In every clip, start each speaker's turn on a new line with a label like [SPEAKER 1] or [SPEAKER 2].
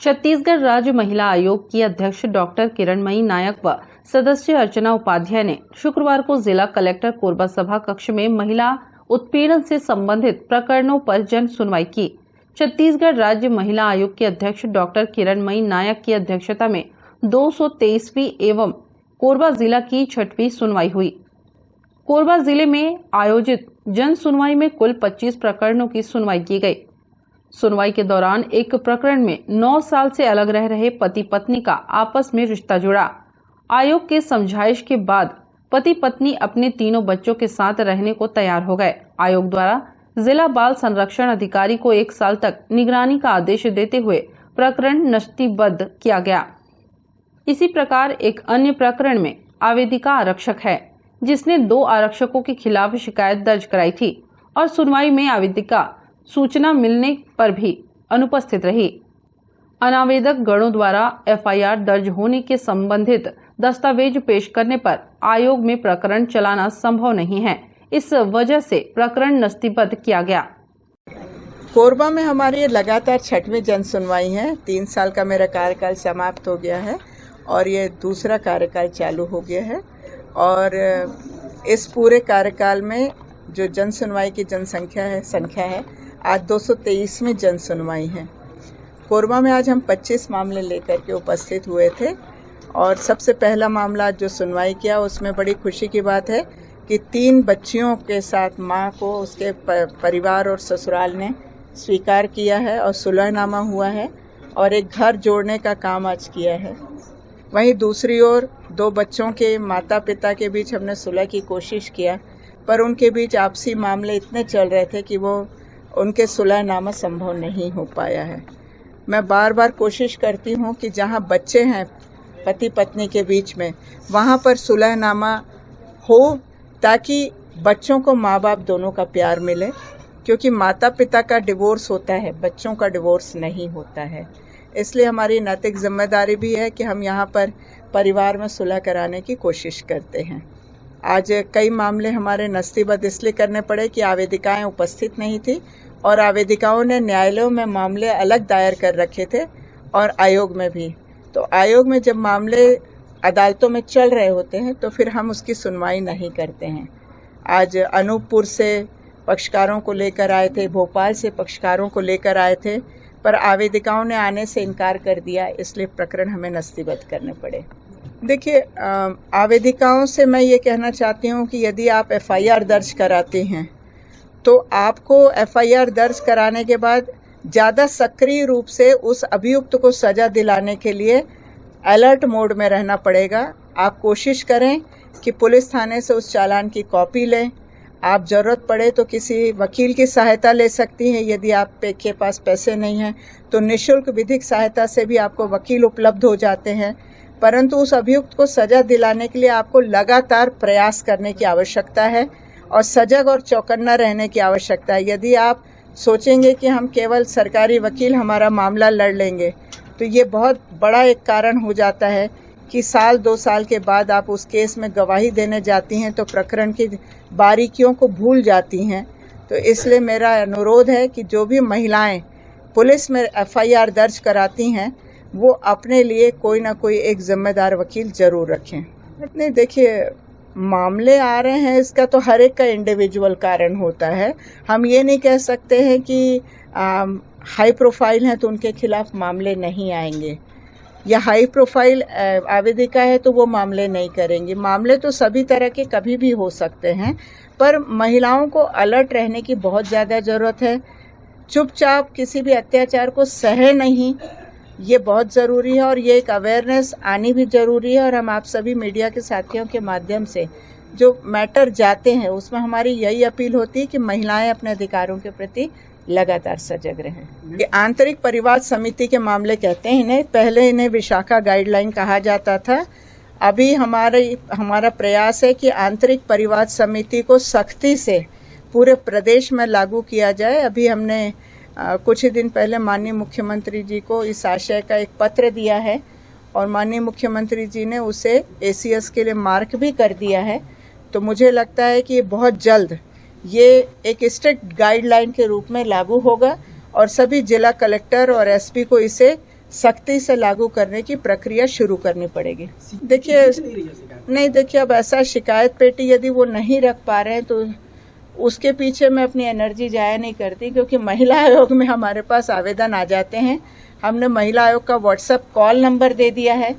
[SPEAKER 1] छत्तीसगढ़ राज्य महिला आयोग की अध्यक्ष डॉक्टर किरणमयी नायक व सदस्य अर्चना उपाध्याय ने शुक्रवार को जिला कलेक्टर कोरबा सभा कक्ष में महिला उत्पीड़न से संबंधित प्रकरणों पर जन सुनवाई की। छत्तीसगढ़ राज्य महिला आयोग की अध्यक्ष डॉक्टर किरणमयी नायक की अध्यक्षता में 223वीं एवं कोरबा जिला की 6वीं सुनवाई हुई। कोरबा जिले में आयोजित जन सुनवाई में कुल 25 प्रकरणों की सुनवाई की गई। सुनवाई के दौरान एक प्रकरण में 9 साल से अलग रह रहे पति पत्नी का आपस में रिश्ता जुड़ा। आयोग के समझाइश के बाद पति पत्नी अपने तीनों बच्चों के साथ रहने को तैयार हो गए। आयोग द्वारा जिला बाल संरक्षण अधिकारी को 1 साल तक निगरानी का आदेश देते हुए प्रकरण नस्तीबद्ध किया गया। इसी प्रकार एक अन्य प्रकरण में आवेदिका आरक्षक है, जिसने 2 आरक्षकों के खिलाफ शिकायत दर्ज कराई थी और सुनवाई में आवेदिका सूचना मिलने पर भी अनुपस्थित रही। अनावेदक गणों द्वारा एफआईआर दर्ज होने के संबंधित दस्तावेज पेश करने पर आयोग में प्रकरण चलाना संभव नहीं है। इस वजह से प्रकरण नस्तीबद्ध किया गया।
[SPEAKER 2] कोरबा में हमारी लगातार 6वीं जन सुनवाई है। 3 साल का मेरा कार्यकाल समाप्त हो गया है और ये दूसरा कार्यकाल चालू हो गया है। और इस पूरे कार्यकाल में जो जन सुनवाई की संख्या है आज 223वीं जन सुनवाई है। कोरबा में आज हम 25 मामले लेकर के उपस्थित हुए थे और सबसे पहला मामला जो सुनवाई किया उसमें बड़ी खुशी की बात है कि 3 बच्चियों के साथ मां को उसके परिवार और ससुराल ने स्वीकार किया है और सुलहनामा हुआ है और एक घर जोड़ने का काम आज किया है। वहीं दूसरी ओर 2 बच्चों के माता पिता के बीच हमने सुलह की कोशिश किया, पर उनके बीच आपसी मामले इतने चल रहे थे कि वो उनके सुलहनामा संभव नहीं हो पाया है। मैं बार बार कोशिश करती हूँ कि जहाँ बच्चे हैं पति पत्नी के बीच में, वहाँ पर सुलहनामा हो ताकि बच्चों को माँ बाप दोनों का प्यार मिले, क्योंकि माता पिता का डिवोर्स होता है, बच्चों का डिवोर्स नहीं होता है। इसलिए हमारी नैतिक जिम्मेदारी भी है कि हम यहाँ पर परिवार में सुलह कराने की कोशिश करते हैं। आज कई मामले हमारे नस्तीबद्ध इसलिए करने पड़े कि आवेदिकाएं उपस्थित नहीं थी और आवेदिकाओं ने न्यायालयों में मामले अलग दायर कर रखे थे और आयोग में भी। तो आयोग में जब मामले अदालतों में चल रहे होते हैं तो फिर हम उसकी सुनवाई नहीं करते हैं। आज अनूपपुर से पक्षकारों को लेकर आए थे, भोपाल से पक्षकारों को लेकर आए थे, पर आवेदिकाओं ने आने से इनकार कर दिया, इसलिए प्रकरण हमें नस्तीबद्ध करने पड़े। देखिए, आवेदिकाओं से मैं ये कहना चाहती हूँ कि यदि आप एफआईआर दर्ज कराते हैं तो आपको एफआईआर दर्ज कराने के बाद ज़्यादा सक्रिय रूप से उस अभियुक्त को सज़ा दिलाने के लिए अलर्ट मोड में रहना पड़ेगा। आप कोशिश करें कि पुलिस थाने से उस चालान की कॉपी लें। आप ज़रूरत पड़े तो किसी वकील की सहायता ले सकती हैं। यदि आप के पास पैसे नहीं हैं तो निःशुल्क विधिक सहायता से भी आपको वकील उपलब्ध हो जाते हैं। परंतु उस अभियुक्त को सज़ा दिलाने के लिए आपको लगातार प्रयास करने की आवश्यकता है और सजग और चौकन्ना रहने की आवश्यकता है। यदि आप सोचेंगे कि हम केवल सरकारी वकील हमारा मामला लड़ लेंगे तो ये बहुत बड़ा एक कारण हो जाता है कि साल 2 साल के बाद आप उस केस में गवाही देने जाती हैं तो प्रकरण की बारीकियों को भूल जाती हैं। तो इसलिए मेरा अनुरोध है कि जो भी महिलाएं पुलिस में एफआईआर दर्ज कराती हैं वो अपने लिए कोई ना कोई एक जिम्मेदार वकील जरूर रखें। नहीं, देखिए, मामले आ रहे हैं इसका तो हर एक का इंडिविजुअल कारण होता है। हम ये नहीं कह सकते हैं कि हाई प्रोफाइल हैं तो उनके खिलाफ मामले नहीं आएंगे, या हाई प्रोफाइल आवेदिका है तो वो मामले नहीं करेंगे। मामले तो सभी तरह के कभी भी हो सकते हैं, पर महिलाओं को अलर्ट रहने की बहुत ज़्यादा ज़रूरत है। चुपचाप किसी भी अत्याचार को सहे नहीं, ये बहुत ज़रूरी है और ये एक अवेयरनेस आनी भी ज़रूरी है। और हम आप सभी मीडिया के साथियों के माध्यम से जो मैटर जाते हैं उसमें हमारी यही अपील होती है कि महिलाएं अपने अधिकारों के प्रति लगातार सजग रहें। ये आंतरिक परिवार समिति के मामले कहते हैं इन्हें, पहले इन्हें विशाखा गाइडलाइन कहा जाता था। अभी हमारा प्रयास है कि आंतरिक परिवार समिति को सख्ती से पूरे प्रदेश में लागू किया जाए। अभी हमने कुछ ही दिन पहले माननीय मुख्यमंत्री जी को इस आशय का एक पत्र दिया है और माननीय मुख्यमंत्री जी ने उसे एसीएस के लिए मार्क भी कर दिया है। तो मुझे लगता है कि बहुत जल्द ये एक स्ट्रिक्ट गाइडलाइन के रूप में लागू होगा और सभी जिला कलेक्टर और एसपी को इसे सख्ती से लागू करने की प्रक्रिया शुरू करनी पड़ेगी। देखिए अब ऐसा शिकायत पेटी यदि वो नहीं रख पा रहे हैं तो उसके पीछे मैं अपनी एनर्जी जाया नहीं करती, क्योंकि महिला आयोग में हमारे पास आवेदन आ जाते हैं। हमने महिला आयोग का व्हाट्सएप कॉल नंबर दे दिया है।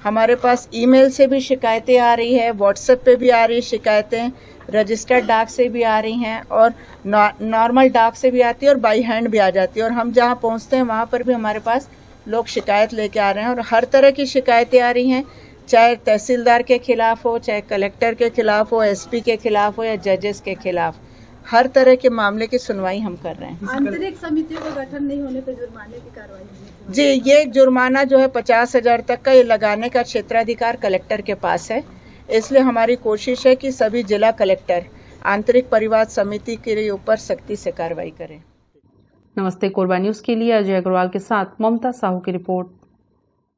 [SPEAKER 2] हमारे पास ईमेल से भी शिकायतें आ रही है, व्हाट्सएप पे भी आ रही शिकायतें, रजिस्टर्ड डाक से भी आ रही हैं और नॉर्मल डाक से भी आती है और बाई हैंड भी आ जाती है। और हम जहाँ पहुँचते हैं वहाँ पर भी हमारे पास लोग शिकायत लेके आ रहे हैं और हर तरह की शिकायतें आ रही हैं, चाहे तहसीलदार के खिलाफ हो, चाहे कलेक्टर के खिलाफ हो, एसपी के खिलाफ हो या जजेस के खिलाफ, हर तरह के मामले की सुनवाई हम कर रहे हैं।
[SPEAKER 3] आंतरिक समितियों का गठन नहीं होने पर जुर्माने की कार्रवाई होगी?
[SPEAKER 2] जी, ये जुर्माना जो है 50,000 तक का, ये लगाने का क्षेत्राधिकार कलेक्टर के पास है। इसलिए हमारी कोशिश है कि सभी जिला कलेक्टर आंतरिक परिवाद समिति के ऊपर सख्ती से कार्रवाई करें।
[SPEAKER 1] नमस्ते कोरबा न्यूज के लिए अजय अग्रवाल के साथ ममता साहू की रिपोर्ट।